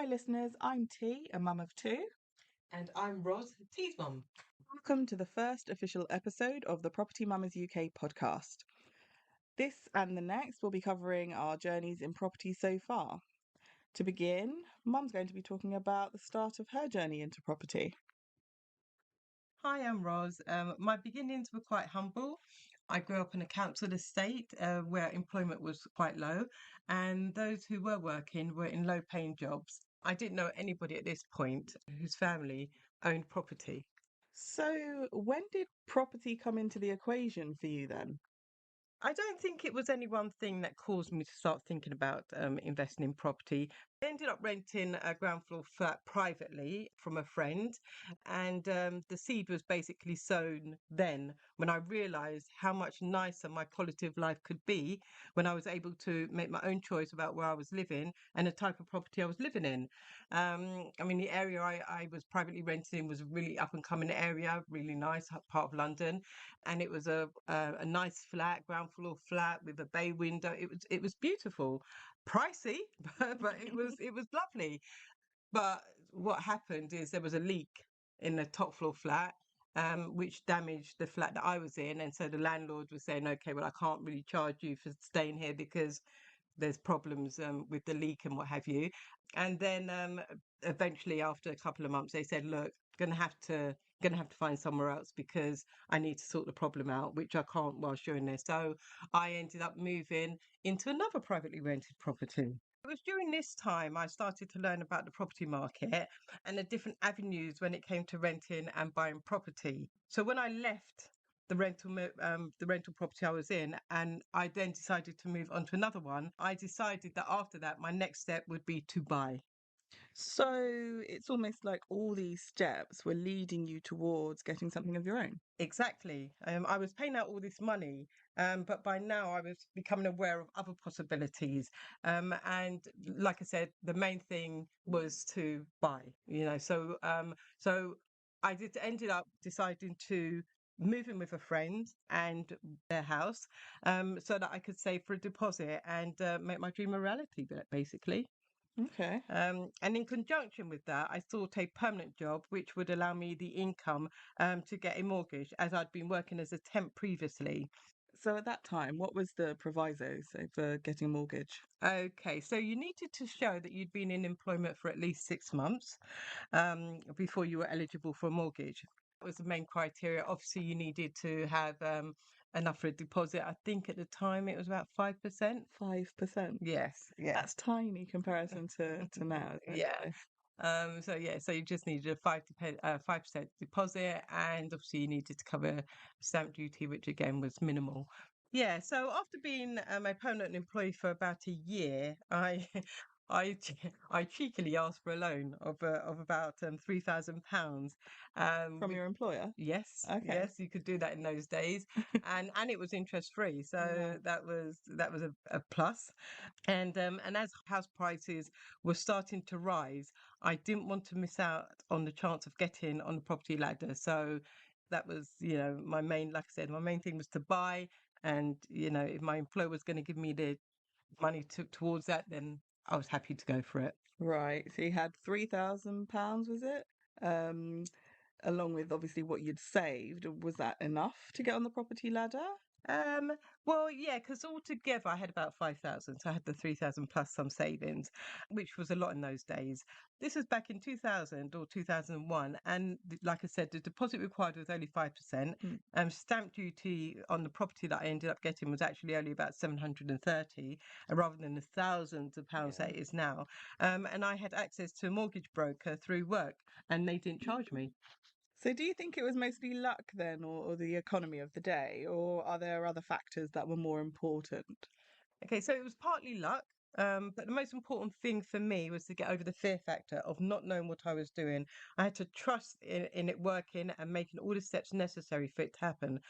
Hi, listeners. I'm T, a mum of two. And I'm Roz, T's mum. Welcome to the first official episode of the Property Mamas UK podcast. This and the next will be covering our journeys in property so far. To begin, Mum's going to be talking about the start of her journey into property. Hi, I'm Roz. My beginnings were quite humble. I grew up in a council estate where employment was quite low, and those who were working were in low paying jobs. I didn't know anybody at this point whose family owned property. So, when did property come into the equation for you then? I don't think it was any one thing that caused me to start thinking about investing in property. I ended up renting a ground floor flat privately from a friend, and the seed was basically sown then when I realised how much nicer my quality of life could be when I was able to make my own choice about where I was living and the type of property I was living in. The area I was privately renting in was a really up and coming area, really nice part of London, and it was a nice flat, ground floor flat with a bay window. It was beautiful, pricey, but it was lovely. But what happened is there was a leak in the top floor flat, which damaged the flat that I was in, and so the landlord was saying, "Okay, well, I can't really charge you for staying here because there's problems with the leak and what have you." And then eventually, after a couple of months, they said, "Look, gonna have to find somewhere else because I need to sort the problem out, which I can't whilst you're in there." So I ended up moving into another privately rented property. It was during this time I started to learn about the property market and the different avenues when it came to renting and buying property. So when I left the rental property I was in, and I then decided to move on to another one, I decided that after that, my next step would be to buy. So, it's almost like all these steps were leading you towards getting something of your own. Exactly. I was paying out all this money, but by now I was becoming aware of other possibilities. And like I said, the main thing was to buy. So ended up deciding to move in with a friend and their house, so that I could save for a deposit and make my dream a reality, basically. Okay. And in conjunction with that, I sought a permanent job which would allow me the income to get a mortgage, as I'd been working as a temp previously. So, at that time, what was the proviso for getting a mortgage? Okay, so you needed to show that you'd been in employment for at least 6 months before you were eligible for a mortgage. That was the main criteria. Obviously, you needed to have enough for a deposit. I think at the time it was about 5%. 5%. Yes, yeah. That's tiny comparison to now, isn't it? Yeah. So you just needed a 5% deposit, and obviously you needed to cover stamp duty, which again was minimal. Yeah. So after being a permanent employee for about a year, I cheekily asked for a loan of about £3,000. From With your employer? Yes, Okay. yes, you could do that in those days, and it was interest free, so Nice. that was a plus. And as house prices were starting to rise, I didn't want to miss out on the chance of getting on the property ladder. So that was, my main, like I said, my main thing was to buy. And, if my employer was going to give me the money towards that, then I was happy to go for it. Right. So you had £3,000, was it? Um, Along with obviously what you'd saved. Was that enough to get on the property ladder? Um, well, yeah, because altogether I had about 5,000. So I had the 3,000 plus some savings, which was a lot in those days. This was back in 2000 or 2001. And like I said, the deposit required was only 5%. Mm. Stamp duty on the property that I ended up getting was actually only about 730, rather than the thousands of pounds Yeah. that it is now. And I had access to a mortgage broker through work, and they didn't charge me. So do you think it was mostly luck then, or the economy of the day, or are there other factors that were more important? Okay, so it was partly luck, but the most important thing for me was to get over the fear factor of not knowing what I was doing. I had to trust in it working and making all the steps necessary for it to happen,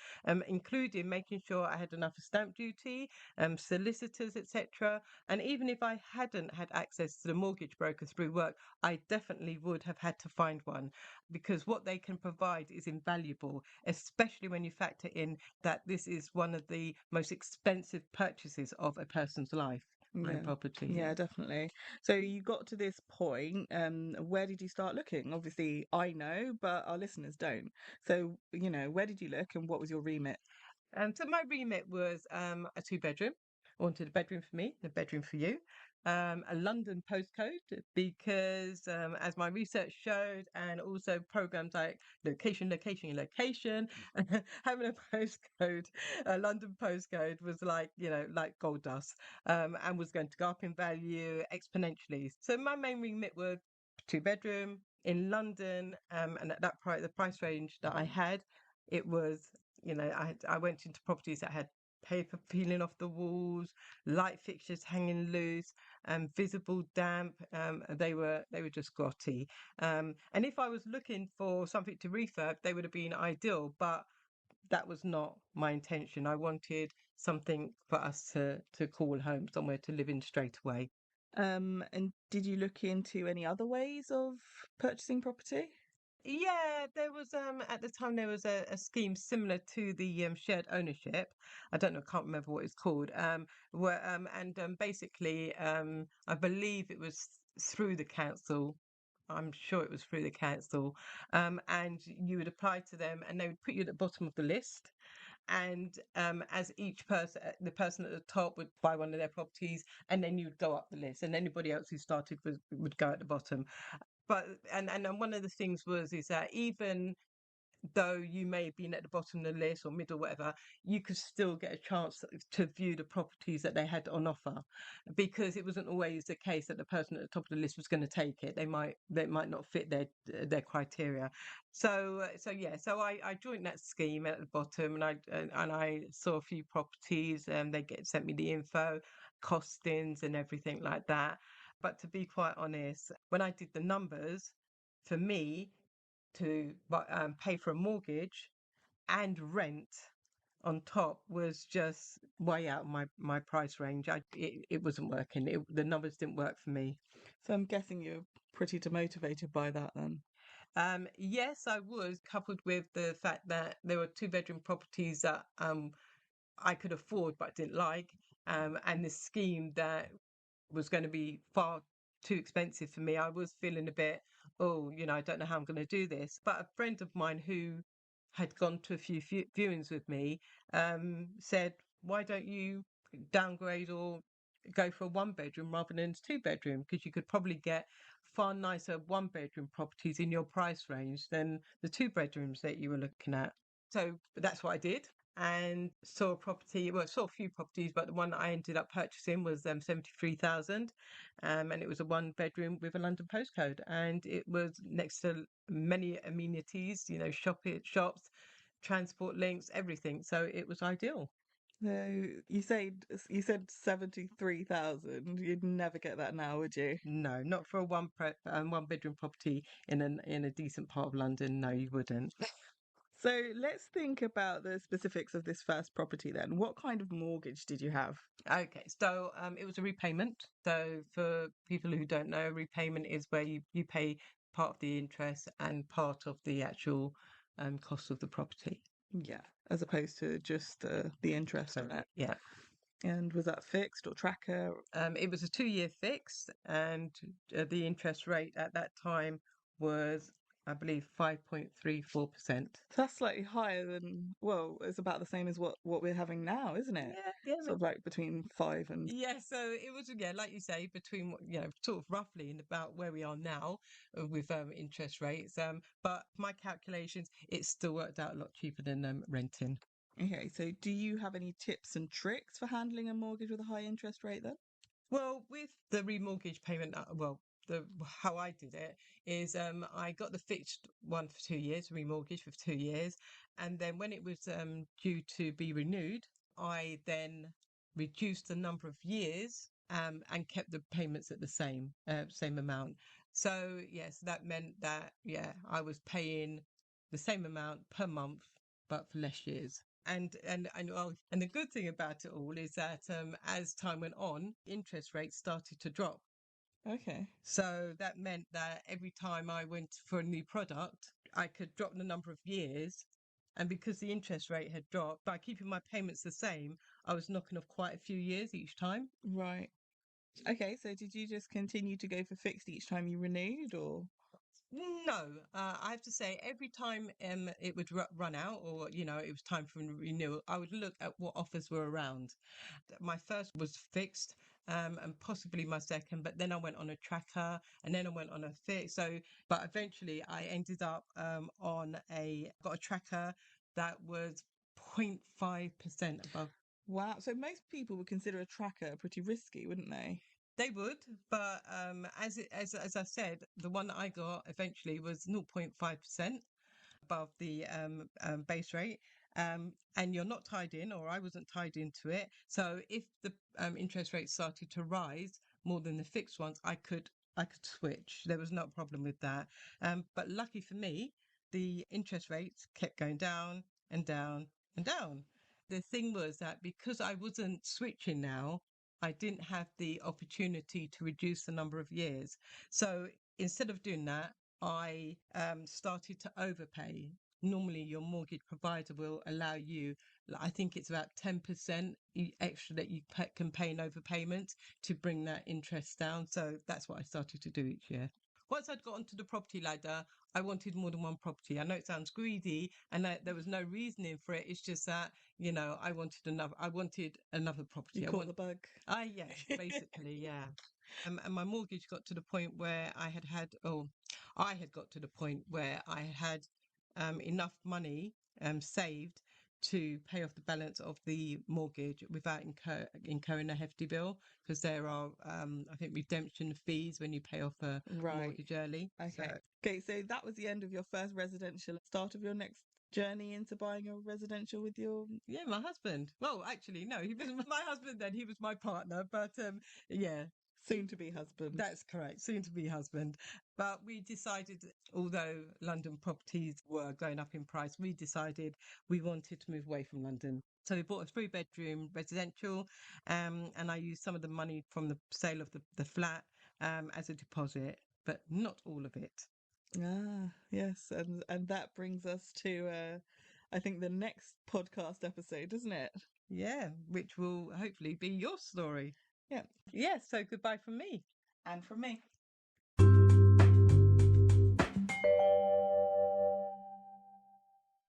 including making sure I had enough stamp duty, solicitors, etc. And even if I hadn't had access to the mortgage broker through work, I definitely would have had to find one, because what they can provide is invaluable, especially when you factor in that this is one of the most expensive purchases of a person's life. buying Yeah. property. Yeah, Yeah. definitely. So you got to this point, where did you start looking? Obviously, I know, but our listeners don't. So, where did you look and what was your remit? So my remit was a two-bedroom. I wanted a bedroom for me, and a bedroom for you. A London postcode because, as my research showed, and also programs like location, location, location, having a postcode, a London postcode was like, like gold dust, and was going to go up in value exponentially. So my main remit was two-bedroom in London, and at that price, the price range that I had, it was, I went into properties that had paper peeling off the walls, light fixtures hanging loose, visible damp. They were just grotty. And if I was looking for something to refurb, they would have been ideal, but that was not my intention. I wanted something for us to call home, somewhere to live in straight away. And did you look into any other ways of purchasing property? Yeah, there was at the time there was a scheme similar to the shared ownership. I don't know, can't remember what it's called. Where and basically I believe it was through the council. I'm sure it was through the council. And you would apply to them and they would put you at the bottom of the list. And as each person, the person at the top would buy one of their properties, and then you'd go up the list, and anybody else who started would go at the bottom. But and one of the things was is that even though you may have been at the bottom of the list or middle, whatever, you could still get a chance to view the properties that they had on offer, because it wasn't always the case that the person at the top of the list was going to take it. They might not fit their criteria. So yeah, so I joined that scheme at the bottom, and I saw a few properties, and sent me the info, costings, and everything like that. But to be quite honest, when I did the numbers, for me to pay for a mortgage and rent on top was just way out of my price range. It wasn't working. The numbers didn't work for me. So I'm guessing you're pretty demotivated by that then. Yes, I was, coupled with the fact that there were two-bedroom properties that I could afford but didn't like, and this scheme that was going to be far too expensive for me. I was feeling a bit, oh, I don't know how I'm going to do this. But a friend of mine who had gone to a few viewings with me said, why don't you downgrade or go for a one bedroom rather than a two bedroom? Because you could probably get far nicer one bedroom properties in your price range than the two bedrooms that you were looking at. So that's what I did, and saw a property. Well, saw a few properties, but the one that I ended up purchasing was 73,000, and it was a one bedroom with a London postcode, and it was next to many amenities. Shops, transport links, everything. So it was ideal. So you said 73,000. You'd never get that now, would you? No, not for a one bedroom property in a decent part of London. No, you wouldn't. So let's think about the specifics of this first property then. What kind of mortgage did you have? Okay, so it was a repayment. So for people who don't know, repayment is where you pay part of the interest and part of the actual cost of the property. Yeah, as opposed to just the interest on it. Correct. Yeah. And was that fixed or tracker? It was a 2-year fix, and the interest rate at that time was, I believe, 5.34%. That's slightly higher than, well, it's about the same as what we're having now, isn't it? Yeah, yeah, Sort of like between five and yeah. So it was, yeah, like you say, between sort of roughly in about where we are now with interest rates. But my calculations, it still worked out a lot cheaper than renting. okay. So do you have any tips and tricks for handling a mortgage with a high interest rate then? Well, with the remortgage payment, well, the how I did it is I got the fixed one for 2 years, remortgage for 2 years, and then when it was due to be renewed, I then reduced the number of years and kept the payments at the same amount. So yes, that meant that I was paying the same amount per month, but for less years. And the good thing about it all is that as time went on, interest rates started to drop. Okay. So that meant that every time I went for a new product, I could drop the number of years. And because the interest rate had dropped, by keeping my payments the same, I was knocking off quite a few years each time. Right. Okay, so did you just continue to go for fixed each time you renewed, or? No, I have to say, every time it would run out, or it was time for renewal, I would look at what offers were around. My first was fixed, and possibly my second, but then I went on a tracker, and then I went on a fix. So, but eventually, I ended up on a got a tracker that was 0.5% above. Wow, so most people would consider a tracker pretty risky, wouldn't they? They would, but as I said, the one that I got eventually was 0.5% above the base rate, and you're not tied in, or I wasn't tied into it. So if the interest rate started to rise more than the fixed ones, I could switch. There was no problem with that. But lucky for me, the interest rates kept going down and down and down. The thing was that because I wasn't switching now, I didn't have the opportunity to reduce the number of years. So instead of doing that, I started to overpay. Normally, your mortgage provider will allow you, I think it's about 10% extra that you can pay in overpayment to bring that interest down. So that's what I started to do each year. Once I'd got onto the property ladder, I wanted more than one property. I know it sounds greedy, and that there was no reasoning for it. It's just that, I wanted another You property. caught the bug. Yeah, basically, yeah. And my mortgage got to the point where I had got to the point where I had enough money saved to pay off the balance of the mortgage without incurring a hefty bill, because there are, I think, redemption fees when you pay off a Right. mortgage early. So Okay. Okay, so that was the end of your first residential, start of your next journey into buying a residential with your yeah, my husband. Well, actually, no, he wasn't my husband then. He was my partner, but yeah, soon to be husband. that's correct, soon to be husband. But we decided, although London properties were going up in price, we decided we wanted to move away from London. So we bought a three-bedroom residential, and I used some of the money from the sale of the flat as a deposit, but not all of it. Ah, yes, and that brings us to I think the next podcast episode, doesn't it? Yeah, which will hopefully be your story. Yeah. Yes, so goodbye from me. And from me.